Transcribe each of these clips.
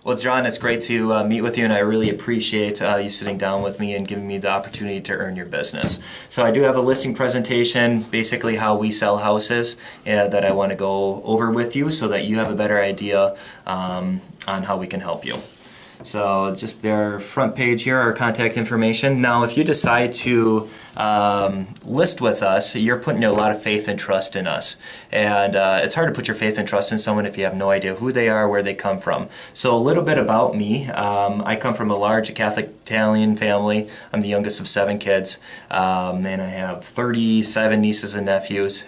Well, John, it's great to meet with you, and I really appreciate you sitting down with me and giving me the opportunity to earn your business. So I do have a listing presentation, basically how we sell houses, that I want to go over with you so that you have a better idea on how we can help you. So just their front page here, our contact information. Now, if you decide to list with us, you're putting a lot of faith and trust in us. And it's hard to put your faith and trust in someone if you have no idea who they are, where they come from. So a little bit about me. I come from a large Catholic Italian family. I'm the youngest of 7 kids. And I have 37 nieces and nephews.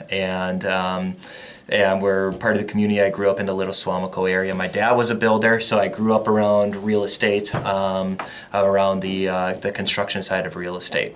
And we're part of the community. I grew up in the Little Suamico area. My dad was a builder, so I grew up around real estate, around the construction side of real estate.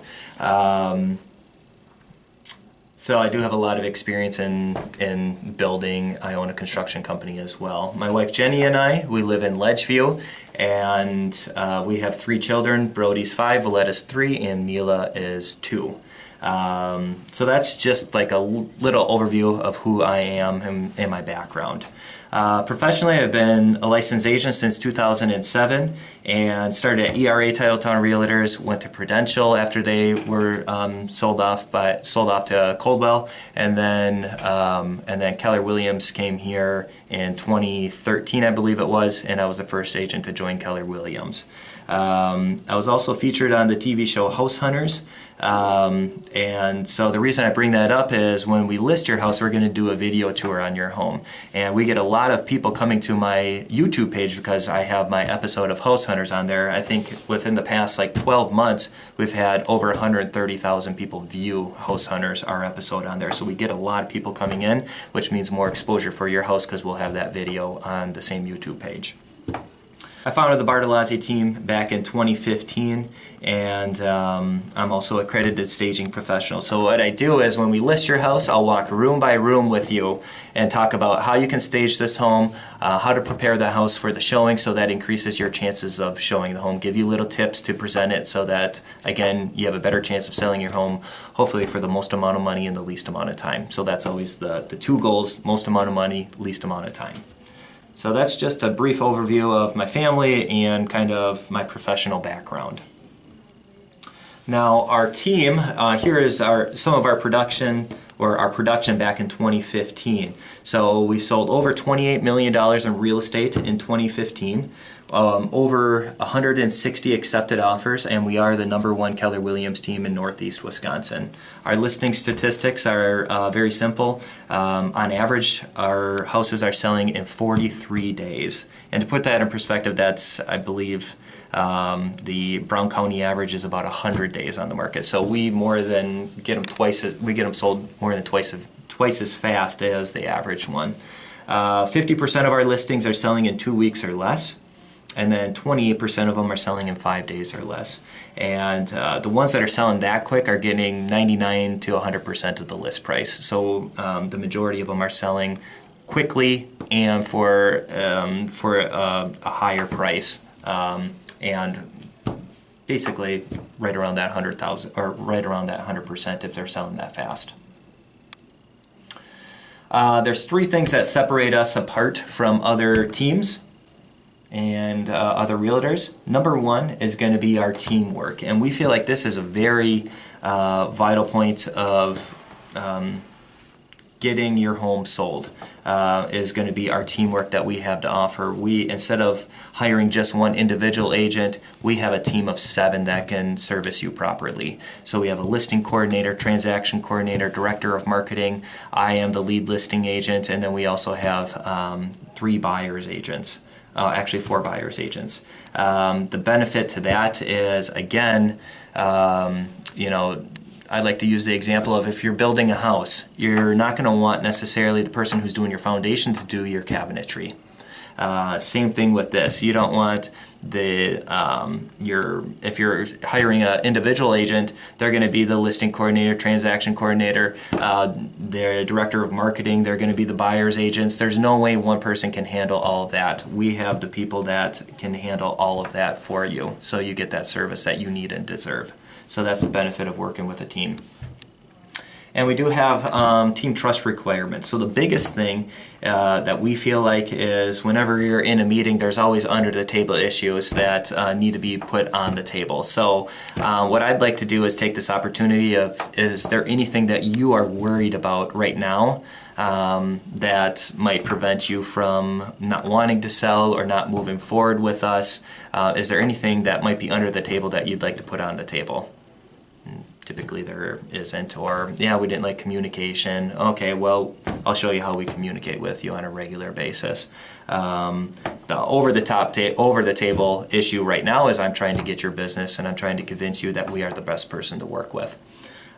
So I do have a lot of experience in building. I own a construction company as well. My wife Jenny and I, we live in Ledgeview, and we have 3 children. Brody's 5, Valletta's 3, and Mila is 2. So that's just like a little overview of who I am and my background. Professionally, I've been a licensed agent since 2007 and started at ERA Titletown Realtors, went to Prudential after they were sold off to Coldwell, and then Keller Williams came here in 2013, I believe it was, and I was the first agent to join Keller Williams. I was also featured on the TV show House Hunters. And so the reason I bring that up is when we list your house, we're going to do a video tour on your home. And we get a lot of people coming to my YouTube page because I have my episode of House Hunters on there. I think within the past 12 months, we've had over 130,000 people view House Hunters, our episode on there. So we get a lot of people coming in, which means more exposure for your house because we'll have that video on the same YouTube page. I founded the Bartolozzi team back in 2015, and I'm also accredited staging professional. So what I do is when we list your house, I'll walk room by room with you and talk about how you can stage this home, how to prepare the house for the showing so that increases your chances of showing the home, give you little tips to present it so that, again, you have a better chance of selling your home, hopefully for the most amount of money in the least amount of time. So that's always the 2 goals: most amount of money, least amount of time. So that's just a brief overview of my family and kind of my professional background. Now our team, here is some of our production back in 2015. So we sold over $28 million in real estate in 2015, over 160 accepted offers, and we are the #1 Keller Williams team in Northeast Wisconsin. Our listing statistics are very simple. On average, our houses are selling in 43 days. And to put that in perspective, that's, I believe, the Brown County average is about 100 days on the market. So we get them sold more than twice as fast as the average one. 50% of our listings are selling in 2 weeks or less, and then 28% of them are selling in 5 days or less. And the ones that are selling that quick are getting 99 to 100% of the list price. So the majority of them are selling quickly and for a higher price, and basically right around that 100,000 or right around that 100% if they're selling that fast. There's 3 things that separate us apart from other teams and other realtors. Number 1 is going to be our teamwork, and we feel like this is a very vital point of getting your home sold, is going to be our teamwork that we have to offer. Instead of hiring just one individual agent, we have a team of 7 that can service you properly. So we have a listing coordinator, transaction coordinator, director of marketing. I am the lead listing agent, and then we also have 3 buyers agents. Actually 4 buyers agents. The benefit to that is, again, I like to use the example of if you're building a house, you're not going to want necessarily the person who's doing your foundation to do your cabinetry. Same thing with this. You don't want if you're hiring an individual agent, they're going to be the listing coordinator, transaction coordinator, the director of marketing, they're going to be the buyer's agents. There's no way one person can handle all of that. We have the people that can handle all of that for you, so you get that service that you need and deserve. So that's the benefit of working with a team. And we do have team trust requirements. So the biggest thing that we feel like is whenever you're in a meeting, there's always under the table issues that need to be put on the table. So what I'd like to do is take this opportunity of, is there anything that you are worried about right now that might prevent you from not wanting to sell or not moving forward with us? Is there anything that might be under the table that you'd like to put on the table? Typically there isn't, or yeah, we didn't like communication. Okay, well, I'll show you how we communicate with you on a regular basis. The over the table issue right now is I'm trying to get your business and I'm trying to convince you that we are the best person to work with.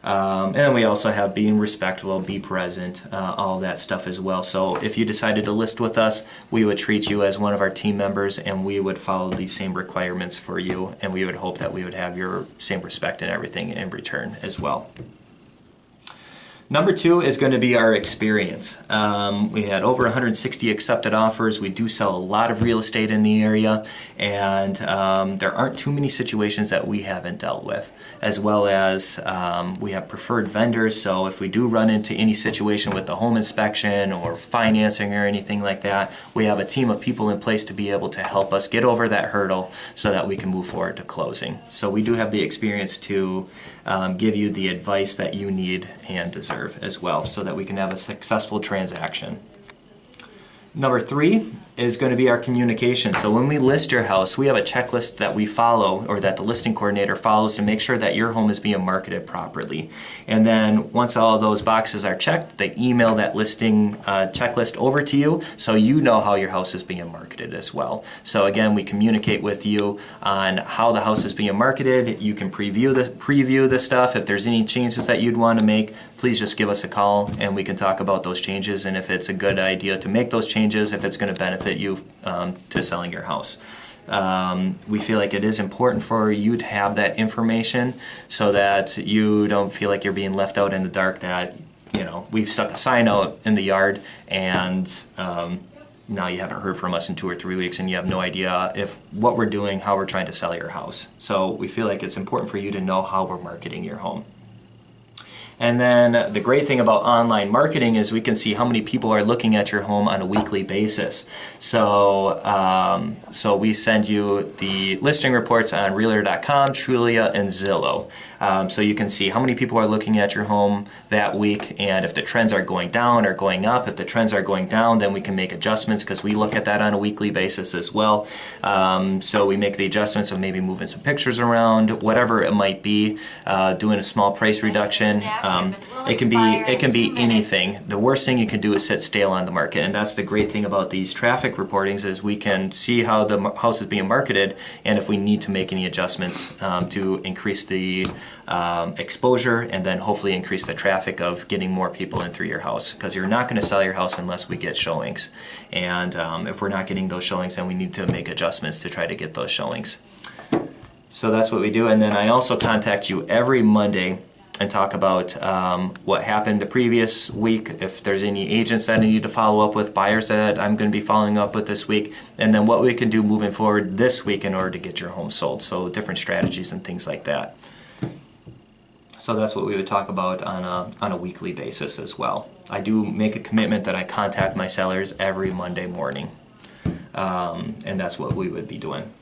And we also have being respectful, be present, all that stuff as well. So if you decided to list with us, we would treat you as one of our team members and we would follow these same requirements for you, and we would hope that we would have your same respect and everything in return as well. Number 2 is going to be our experience. We had over 160 accepted offers. We do sell a lot of real estate in the area, and there aren't too many situations that we haven't dealt with, as well as we have preferred vendors. So if we do run into any situation with the home inspection or financing or anything like that, we have a team of people in place to be able to help us get over that hurdle so that we can move forward to closing. So we do have the experience to give you the advice that you need and deserve as well, so that we can have a successful transaction. Number 3 is going to be our communication. So when we list your house, we have a checklist that we follow, or that the listing coordinator follows, to make sure that your home is being marketed properly. And then once all of those boxes are checked, they email that listing checklist over to you, so you know how your house is being marketed as well. So again, we communicate with you on how the house is being marketed. You can preview the stuff. If there's any changes that you'd want to make, please just give us a call and we can talk about those changes, and if it's a good idea to make those changes, if it's going to benefit you to selling your house. We feel like it is important for you to have that information so that you don't feel like you're being left out in the dark, that, you know, we've stuck a sign out in the yard and now you haven't heard from us in 2 or 3 weeks and you have no idea if what we're doing, how we're trying to sell your house. So we feel like it's important for you to know how we're marketing your home. And then the great thing about online marketing is we can see how many people are looking at your home on a weekly basis. So we send you the listing reports on Realtor.com, Trulia, and Zillow. So you can see how many people are looking at your home that week, and if the trends are going down or going up. If the trends are going down, then we can make adjustments, because we look at that on a weekly basis as well. So we make the adjustments of maybe moving some pictures around, whatever it might be, doing a small price reduction. It can be anything. The worst thing you can do is sit stale on the market, and that's the great thing about these traffic reportings, is we can see how the house is being marketed, and if we need to make any adjustments to increase the exposure, and then hopefully increase the traffic of getting more people in through your house, because you're not going to sell your house unless we get showings, and if we're not getting those showings, then we need to make adjustments to try to get those showings. So that's what we do. And then I also contact you every Monday and talk about what happened the previous week, if there's any agents that I need to follow up with, buyers that I'm going to be following up with this week, and then what we can do moving forward this week in order to get your home sold. So different strategies and things like that. So that's what we would talk about on a weekly basis as well. I do make a commitment that I contact my sellers every Monday morning, and that's what we would be doing.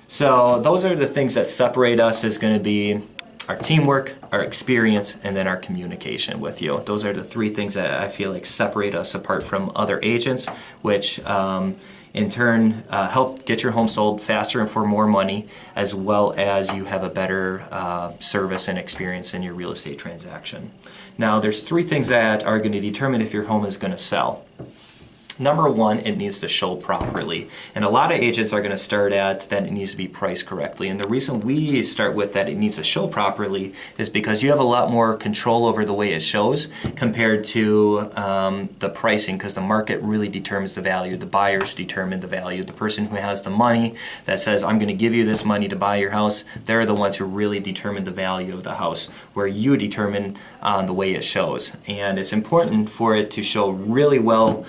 So those are the things that separate us, is going to be our teamwork, our experience, and then our communication with you. Those are the 3 things that I feel like separate us apart from other agents, which in turn help get your home sold faster and for more money, as well as you have a better service and experience in your real estate transaction. Now, there's 3 things that are going to determine if your home is going to sell. Number 1, it needs to show properly. And a lot of agents are going to start at that it needs to be priced correctly. And the reason we start with that it needs to show properly is because you have a lot more control over the way it shows compared to the pricing, because the market really determines the value. The buyers determine the value. The person who has the money that says, I'm going to give you this money to buy your house, they're the ones who really determine the value of the house, where you determine the way it shows. And it's important for it to show really well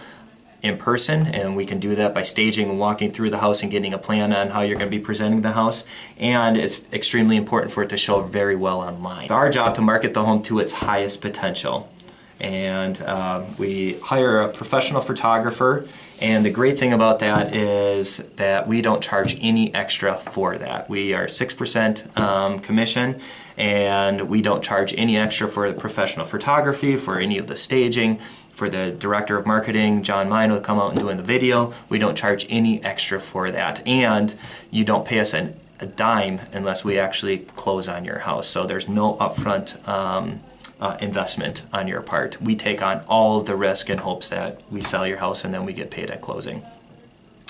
in person, and we can do that by staging and walking through the house and getting a plan on how you're going to be presenting the house. And it's extremely important for it to show very well online. It's our job to market the home to its highest potential. And we hire a professional photographer, and the great thing about that is that we don't charge any extra for that. We are 6% commission, and we don't charge any extra for the professional photography, for any of the staging, for the director of marketing, John Mino, to come out and doing the video. We don't charge any extra for that, and you don't pay us a dime unless we actually close on your house. So there's no upfront investment on your part. We take on all of the risk in hopes that we sell your house and then we get paid at closing.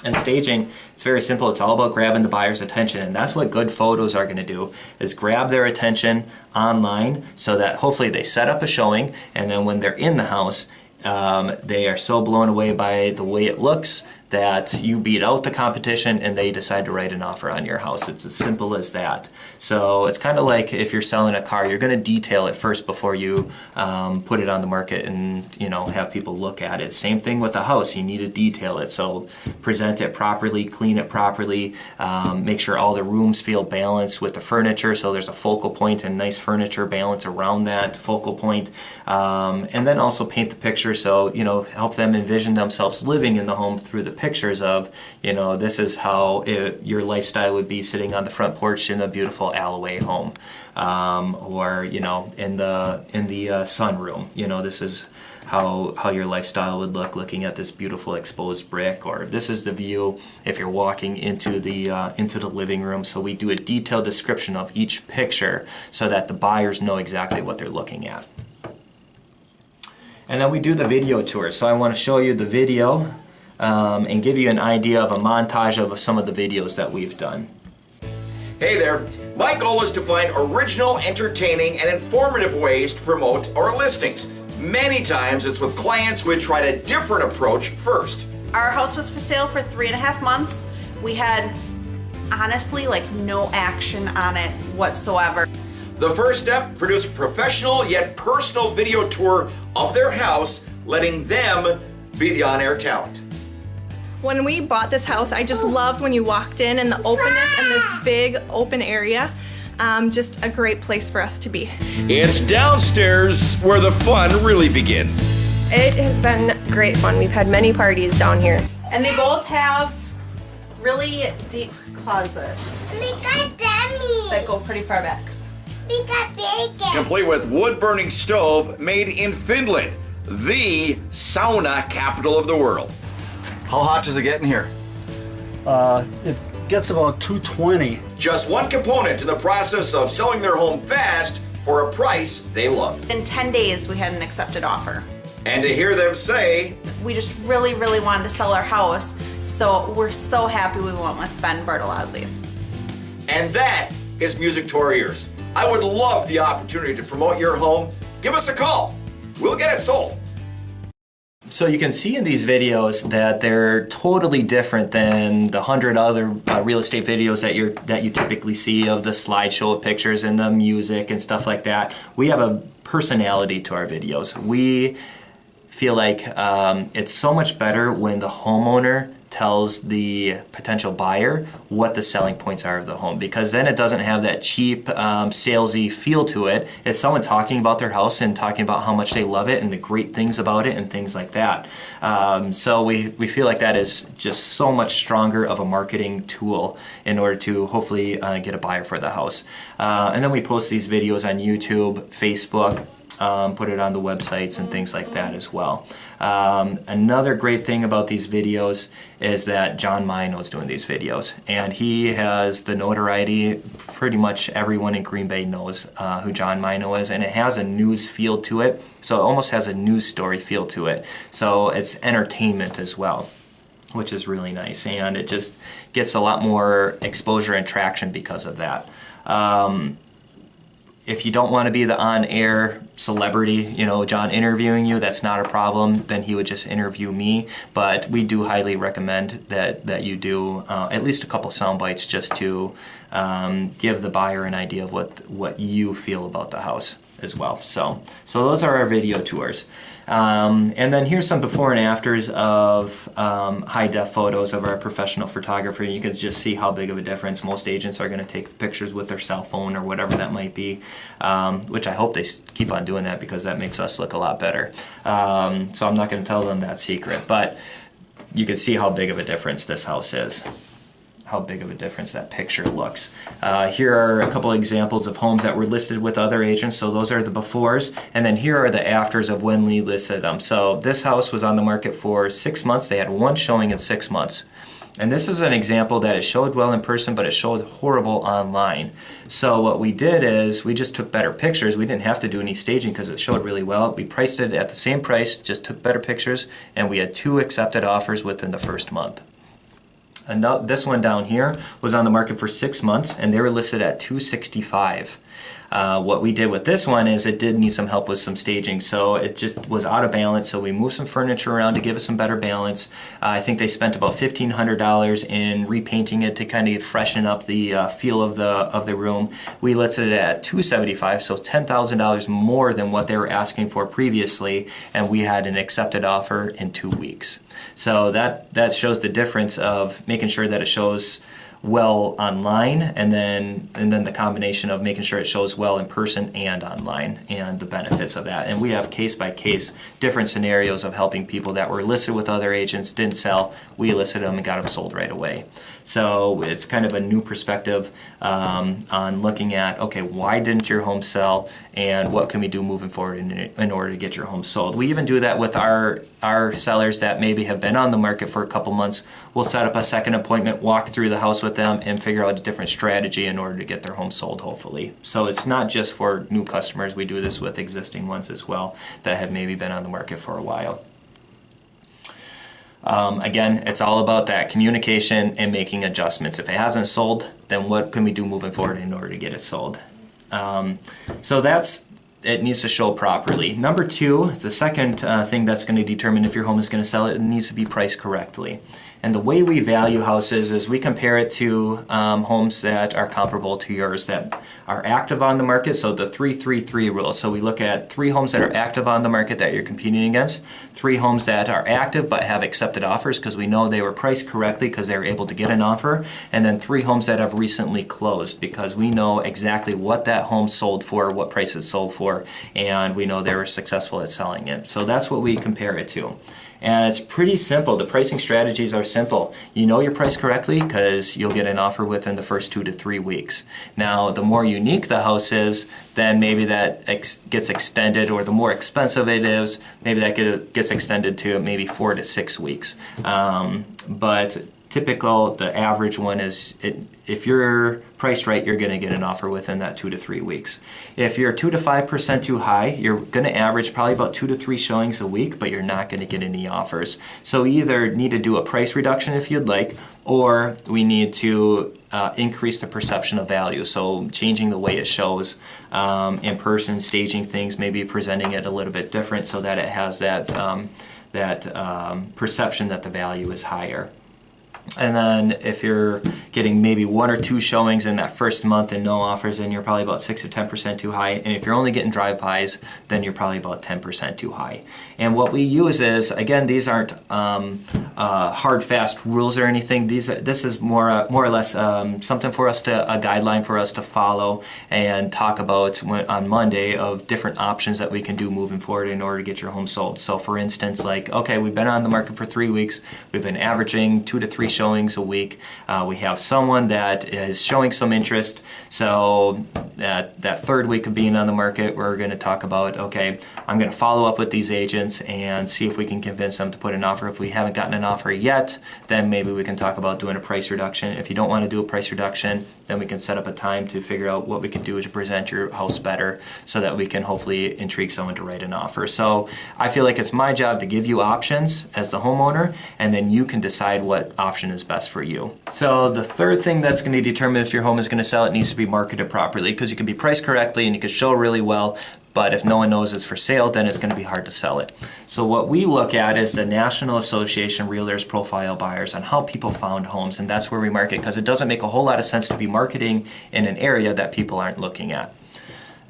And staging, it's very simple. It's all about grabbing the buyer's attention, and that's what good photos are going to do, is grab their attention online so that hopefully they set up a showing, and then when they're in the house, they are so blown away by the way it looks that you beat out the competition and they decide to write an offer on your house. It's as simple as that. So it's kind of like if you're selling a car, you're going to detail it first before you put it on the market and have people look at it. Same thing with a house. You need to detail it. So present it properly, clean it properly, make sure all the rooms feel balanced with the furniture, so there's a focal point and nice furniture balance around that focal point. And then also paint the picture, so help them envision themselves living in the home through the pictures of, this is how your lifestyle would be sitting on the front porch in a beautiful Alloway home, or in the sunroom. This is how your lifestyle would look looking at this beautiful exposed brick, or this is the view if you're walking into the living room. So we do a detailed description of each picture so that the buyers know exactly what they're looking at. And then we do the video tour. So I want to show you the video and give you an idea of a montage of some of the videos that we've done. Hey there, my goal is to find original, entertaining, and informative ways to promote our listings. Many times it's with clients who had tried a different approach first. Our house was for sale for 3.5 months. We had, honestly, no action on it whatsoever. The first step, produce a professional yet personal video tour of their house, letting them be the on-air talent. When we bought this house, I just loved when you walked in and the openness and this big open area. Just a great place for us to be. It's downstairs where the fun really begins. It has been great fun. We've had many parties down here. And they both have really deep closets We got dummies. that go pretty far back. We got bacon. Complete with wood-burning stove made in Finland, the sauna capital of the world. How hot does it get in here? It gets about 220. Just one component in the process of selling their home fast for a price they love. In 10 days, we had an accepted offer. And to hear them say, We just really, really wanted to sell our house, so we're so happy we went with Ben Bertolazzi. and that is music to our ears. I would love the opportunity to promote your home. Give us a call. We'll get it sold. So you can see in these videos that they're totally different than the 100 other real estate videos that you typically see of the slideshow of pictures and the music and stuff like that. We have a personality to our videos. We feel like it's so much better when the homeowner tells the potential buyer what the selling points are of the home, because then it doesn't have that cheap salesy feel to it. It's someone talking about their house and talking about how much they love it and the great things about it and things like that. So we feel like that is just so much stronger of a marketing tool in order to hopefully get a buyer for the house. And then we post these videos on YouTube, Facebook, put it on the websites and things like that as well. Another great thing about these videos is that John Mino is doing these videos, and he has the notoriety. Pretty much everyone in Green Bay knows who John Mino is, and it has a news feel to it, so it almost has a news story feel to it. So it's entertainment as well, which is really nice, and it just gets a lot more exposure and traction because of that. If you don't want to be the on-air celebrity, John interviewing you, that's not a problem. Then he would just interview me. But we do highly recommend that you do at least a couple sound bites just to give the buyer an idea of what you feel about the house. as well. So those are our video tours. And then here's some before and afters of high def photos of our professional photographer. You can just see how big of a difference. Most agents are going to take the pictures with their cell phone or whatever that might be, which I hope they keep on doing that because that makes us look a lot better. So I'm not going to tell them that secret, but you can see how big of a difference this house is. How big of a difference that picture looks. Here are a couple examples of homes that were listed with other agents. So those are the befores, and then here are the afters of when Lee listed them. So this house was on the market for 6 months. They had one showing in 6 months. And this is an example that it showed well in person, but it showed horrible online. So what we did is we just took better pictures. We didn't have to do any staging because it showed really well. We priced it at the same price, just took better pictures, and we had 2 accepted offers within the first month. And this one down here was on the market for 6 months, and they were listed at $265. What we did with this one is it did need some help with some staging, so it just was out of balance, so we moved some furniture around to give it some better balance. I think they spent about $1,500 in repainting it to kind of freshen up the feel of the room. We listed it at $275, so $10,000 more than what they were asking for previously, and we had an accepted offer in 2 weeks. So that shows the difference of making sure that it shows well online, and then the combination of making sure it shows well in person and online, and the benefits of that. And we have case by case different scenarios of helping people that were listed with other agents, didn't sell. We listed them and got them sold right away. So it's kind of a new perspective on looking at, okay, why didn't your home sell, and what can we do moving forward in order to get your home sold. We even do that with our sellers that maybe have been on the market for a couple months. We'll set up a second appointment, walk through the house with them, and figure out a different strategy in order to get their home sold, hopefully. So it's not just for new customers. We do this with existing ones as well that have maybe been on the market for a while. Again, it's all about that communication and making adjustments. If it hasn't sold, then what can we do moving forward in order to get it sold? So it needs to show properly. Number 2, the second thing that's going to determine if your home is going to sell, it needs to be priced correctly. And the way we value houses is we compare it to homes that are comparable to yours that are active on the market, so the 3-3-3 rule. So we look at 3 homes that are active on the market that you're competing against, 3 homes that are active but have accepted offers because we know they were priced correctly because they were able to get an offer, and then 3 homes that have recently closed because we know exactly what that home sold for, what price it sold for, and we know they were successful at selling it. So that's what we compare it to. And it's pretty simple. The pricing strategies are simple. You know your price correctly because you'll get an offer within the first 2 to 3 weeks. Now, the more unique the house is, then maybe that gets extended, or the more expensive it is, maybe that gets extended to maybe 4 to 6 weeks. But typical, the average one is, if you're priced right, you're going to get an offer within that 2 to 3 weeks. If you're 2 to 5% too high, you're going to average probably about 2 to 3 showings a week, but you're not going to get any offers. So we either need to do a price reduction if you'd like, or we need to increase the perception of value. So changing the way it shows in person, staging things, maybe presenting it a little bit different so that it has that perception that the value is higher. And then if you're getting maybe 1 or 2 showings in that first month and no offers, then you're probably about 6 to 10% too high. And if you're only getting drive-bys, then you're probably about 10% too high. And what we use is, again, these aren't hard, fast rules or anything. This is more or less something for us a guideline for us to follow and talk about on Monday of different options that we can do moving forward in order to get your home sold. So for instance, like, okay, we've been on the market for 3 weeks. We've been averaging 2 to 3 showings a week. We have someone that is showing some interest. So that third week of being on the market, we're going to talk about, okay, I'm going to follow up with these agents and see if we can convince them to put an offer. If we haven't gotten an offer yet, then maybe we can talk about doing a price reduction. If you don't want to do a price reduction, then we can set up a time to figure out what we can do to present your house better so that we can hopefully intrigue someone to write an offer. So I feel like it's my job to give you options as the homeowner, and then you can decide what option is best for you. So the third thing that's going to determine if your home is going to sell, it needs to be marketed properly, because you can be priced correctly and you can show really well, but if no one knows it's for sale, then it's going to be hard to sell it. So what we look at is the National Association Realtors Profile Buyers on how people found homes, and that's where we market, because it doesn't make a whole lot of sense to be marketing in an area that people aren't looking at.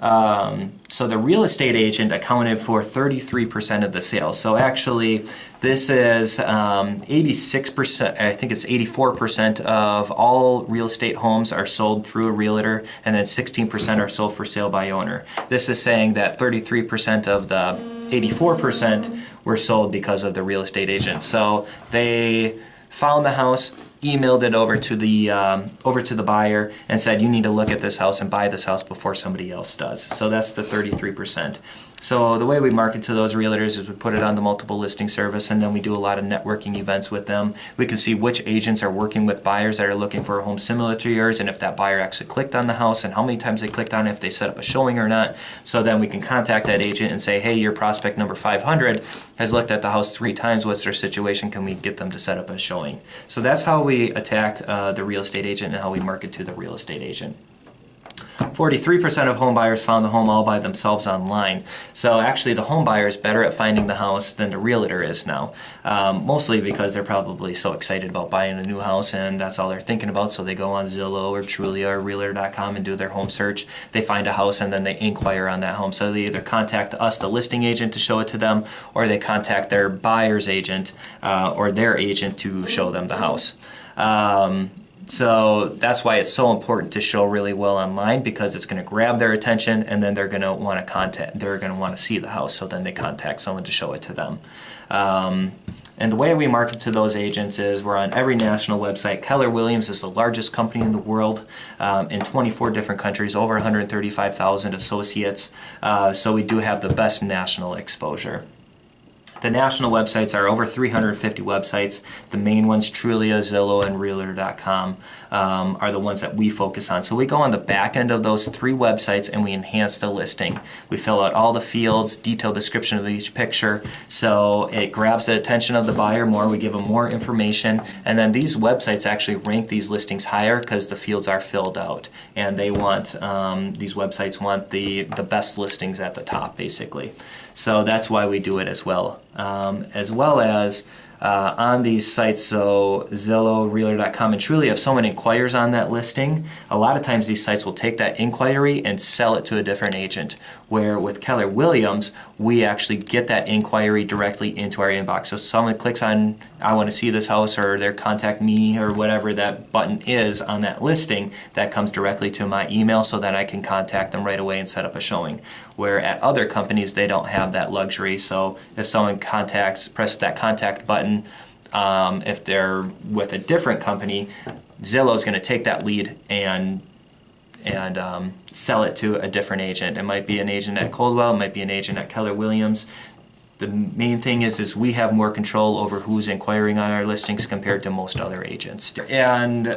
So the real estate agent accounted for 33% of the sales. So actually, this is 86%, I think it's 84% of all real estate homes are sold through a realtor, and then 16% are sold for sale by owner. This is saying that 33% of the 84% were sold because of the real estate agent. So they found the house, emailed it over to the buyer, and said, you need to look at this house and buy this house before somebody else does. So that's the 33%. So the way we market to those realtors is we put it on the multiple listing service, and then we do a lot of networking events with them. We can see which agents are working with buyers that are looking for a home similar to yours, and if that buyer actually clicked on the house and how many times they clicked on it, if they set up a showing or not. So then we can contact that agent and say, hey, your prospect number 500 has looked at the house 3 times. What's their situation? Can we get them to set up a showing? So that's how we attack the real estate agent and how we market to the real estate agent. 43% of home buyers found the home all by themselves online. So actually the home buyer is better at finding the house than the realtor is now. Mostly because they're probably so excited about buying a new house and that's all they're thinking about. So they go on Zillow or Trulia or Realtor.com and do their home search. They find a house and then they inquire on that home. So they either contact us, the listing agent, to show it to them, or they contact their buyer's agent or their agent to show them the house. So that's why it's so important to show really well online, because it's going to grab their attention and then they're going to want to see the house. So then they contact someone to show it to them. And the way we market to those agents is we're on every national website. Keller Williams is the largest company in the world, in 24 different countries, over 135,000 associates. So we do have the best national exposure. The national websites are over 350 websites. The main ones, Trulia, Zillow, and Realtor.com, are the ones that we focus on. So we go on the back end of those 3 websites and we enhance the listing. We fill out all the fields, detailed description of each picture, so it grabs the attention of the buyer more. We give them more information, and then these websites actually rank these listings higher because the fields are filled out, and they want these websites want the best listings at the top, basically. So that's why we do it as well. As well as on these sites, so Zillow, Realtor.com, and Trulia, if someone inquires on that listing, a lot of times these sites will take that inquiry and sell it to a different agent. Where with Keller Williams, we actually get that inquiry directly into our inbox. So someone clicks on, I want to see this house, or their contact me, or whatever that button is on that listing, that comes directly to my email so that I can contact them right away and set up a showing. Where at other companies, they don't have that luxury. So if someone presses that contact button, if they're with a different company, Zillow is going to take that lead and sell it to a different agent. It might be an agent at Coldwell, it might be an agent at Keller Williams. The main thing is we have more control over who's inquiring on our listings compared to most other agents. And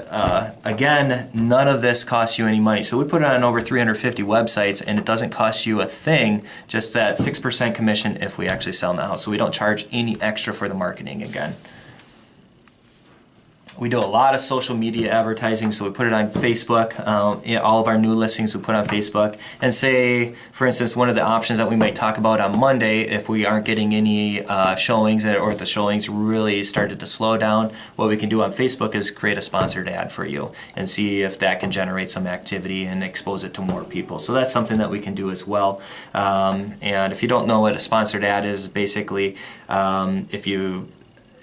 again, none of this costs you any money. So we put it on over 350 websites, and it doesn't cost you a thing, just that 6% commission if we actually sell in the house. So we don't charge any extra for the marketing again. We do a lot of social media advertising, so we put it on Facebook. All of our new listings we put on Facebook. And say, for instance, one of the options that we might talk about on Monday, if we aren't getting any showings, or if the showings really started to slow down, what we can do on Facebook is create a sponsored ad for you and see if that can generate some activity and expose it to more people. So that's something that we can do as well. And if you don't know what a sponsored ad is, basically,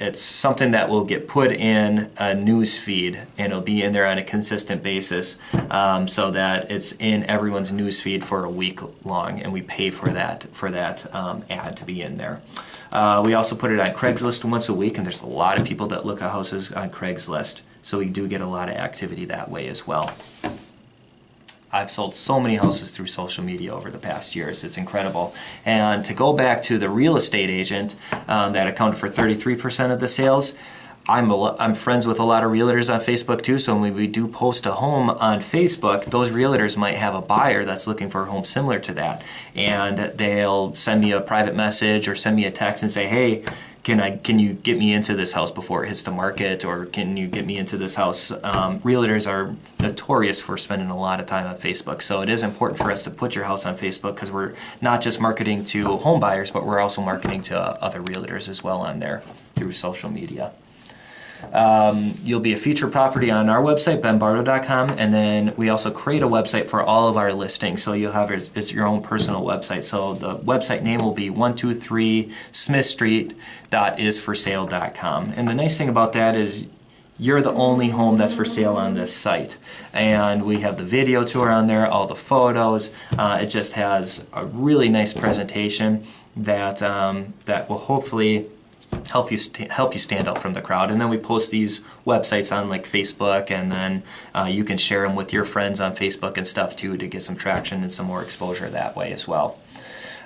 it's something that will get put in a news feed, and it'll be in there on a consistent basis, so that it's in everyone's news feed for a week long, and we pay for that ad to be in there. We also put it on Craigslist once a week, and there's a lot of people that look at houses on Craigslist, so we do get a lot of activity that way as well. I've sold so many houses through social media over the past years. It's incredible. And to go back to the real estate agent that accounted for 33% of the sales, I'm friends with a lot of realtors on Facebook too, so when we do post a home on Facebook, those realtors might have a buyer that's looking for a home similar to that. And they'll send me a private message or send me a text and say, hey, can you get me into this house before it hits the market, or can you get me into this house? Realtors are notorious for spending a lot of time on Facebook, so it is important for us to put your house on Facebook, because we're not just marketing to home buyers, but we're also marketing to other realtors as well on there through social media. You'll be a featured property on our website, benbardo.com, and then we also create a website for all of our listings. So you'll have it's your own personal website. So the website name will be 123 Smith Street.isforsale.com. And the nice thing about that is you're the only home that's for sale on this site. And we have the video tour on there, all the photos. It just has a really nice presentation that that will hopefully help you stand out from the crowd. And then we post these websites on like Facebook, and then you can share them with your friends on Facebook and stuff too to get some traction and some more exposure that way as well.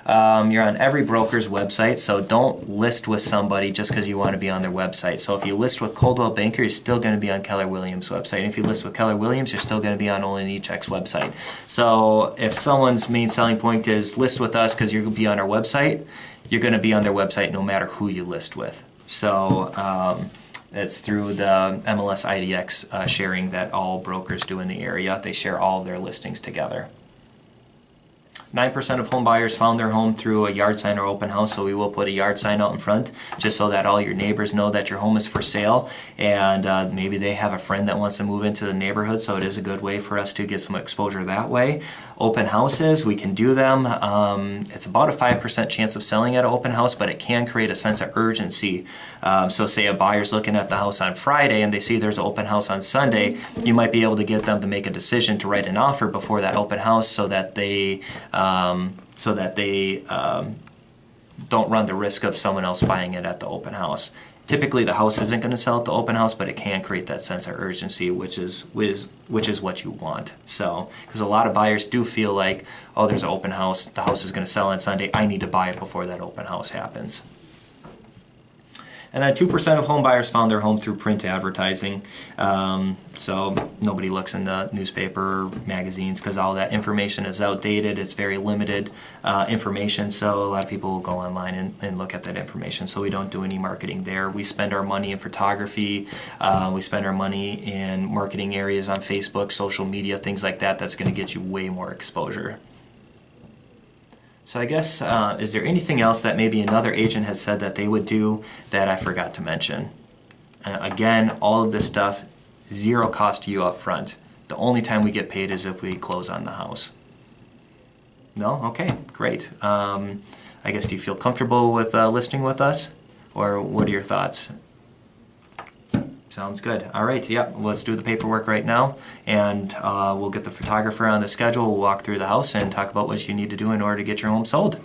You're on every broker's website, so don't list with somebody just because you want to be on their website. So if you list with Coldwell Banker, you're still going to be on Keller Williams' website. And if you list with Keller Williams, you're still going to be on Olin Echeck's website. So if someone's main selling point is list with us because you're going to be on our website, you're going to be on their website no matter who you list with. So it's through the MLS IDX sharing that all brokers do in the area. They share all their listings together. 9% of home buyers found their home through a yard sign or open house, so we will put a yard sign out in front just so that all your neighbors know that your home is for sale, and maybe they have a friend that wants to move into the neighborhood, so it is a good way for us to get some exposure that way. Open houses, we can do them. It's about a 5% chance of selling at an open house, but it can create a sense of urgency. So say a buyer's looking at the house on Friday and they see there's an open house on Sunday, you might be able to get them to make a decision to write an offer before that open house so that they don't run the risk of someone else buying it at the open house. Typically, the house isn't going to sell at the open house, but it can create that sense of urgency, which is what you want. So, because a lot of buyers do feel like, oh, there's an open house, the house is going to sell on Sunday, I need to buy it before that open house happens. And then 2% of home buyers found their home through print advertising. So nobody looks in the newspaper or magazines because all that information is outdated. It's very limited information, so a lot of people will go online and look at that information. So we don't do any marketing there. We spend our money in photography. We spend our money in marketing areas on Facebook, social media, things like that. That's going to get you way more exposure. So I guess, is there anything else that maybe another agent has said that they would do that I forgot to mention? Again, all of this stuff, zero cost to you up front. The only time we get paid is if we close on the house. No? Okay, great. I guess, do you feel comfortable with listing with us? Or what are your thoughts? Sounds good. All right, yep, let's do the paperwork right now, and we'll get the photographer on the schedule. We'll walk through the house and talk about what you need to do in order to get your home sold.